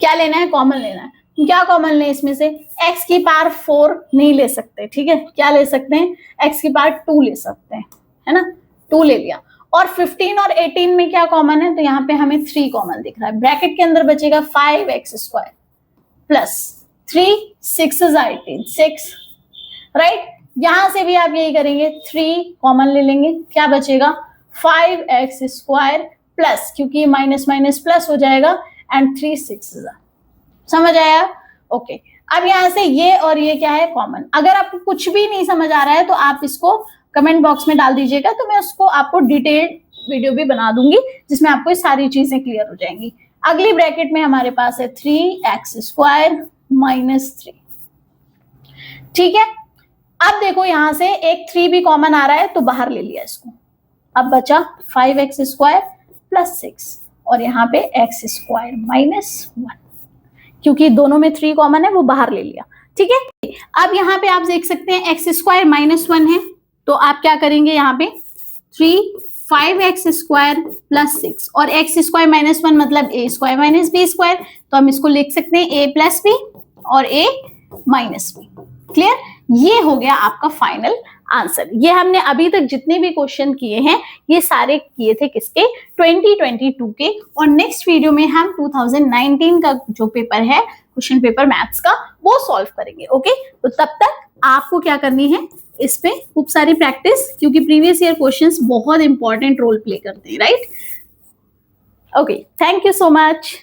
क्या लेना है, कॉमन लेना है। क्या कॉमन ले इसमें से, x की पावर 4 नहीं ले सकते, ठीक है, क्या ले सकते हैं, x की पावर 2 ले सकते हैं, है ना, 2 ले लिया। और 15 और 18 में क्या कॉमन है, तो यहाँ पे हमें 3 कॉमन दिख रहा है, ब्रैकेट के अंदर बचेगा 5x स्क्वायर प्लस 3 6 18 6, राइट। यहां से भी आप यही करेंगे, 3 कॉमन ले लेंगे, क्या बचेगा 5x स्क्वायर प्लस, क्योंकि माइनस माइनस प्लस हो जाएगा, एंड 3 6, समझ आया, ओके। अब यहां से ये और ये क्या है, कॉमन। अगर आपको कुछ भी नहीं समझ आ रहा है तो आप इसको कमेंट बॉक्स में डाल दीजिएगा, तो मैं उसको आपको डिटेल्ड वीडियो भी बना दूंगी जिसमें आपको ये सारी चीजें क्लियर हो जाएंगी। अगली ब्रैकेट में हमारे पास है 3x स्क्वायर माइनस 3, ठीक है। अब देखो यहां से एक 3 भी कॉमन आ रहा है तो बाहर ले लिया इसको, अब बचा 5x स्क्वायर प्लस 6 और यहाँ पे x स्क्वायर माइनस 1, क्योंकि दोनों में 3 कॉमन है वो बाहर ले लिया, ठीक है। अब यहाँ पे आप देख सकते हैं x स्क्वायर माइनस 1 है, तो आप क्या करेंगे, यहाँ पे 5x स्क्वायर प्लस 6 और x स्क्वायर माइनस 1 मतलब a square minus b square, तो हम इसको लिख सकते हैं a प्लस b और a माइनस b, क्लियर। ये हो गया आपका फाइनल आंसर। ये हमने अभी तक जितने भी क्वेश्चन किए हैं ये सारे किए थे किसके, 2022 के, और नेक्स्ट वीडियो में हम 2019 का जो पेपर है क्वेश्चन पेपर मैथ्स का वो सॉल्व करेंगे, ओके। तो तब तक आपको क्या करनी है, इस पे खूब सारी प्रैक्टिस, क्योंकि प्रीवियस ईयर क्वेश्चंस बहुत इंपॉर्टेंट रोल प्ले करते हैं, right. Okay, thank you so much.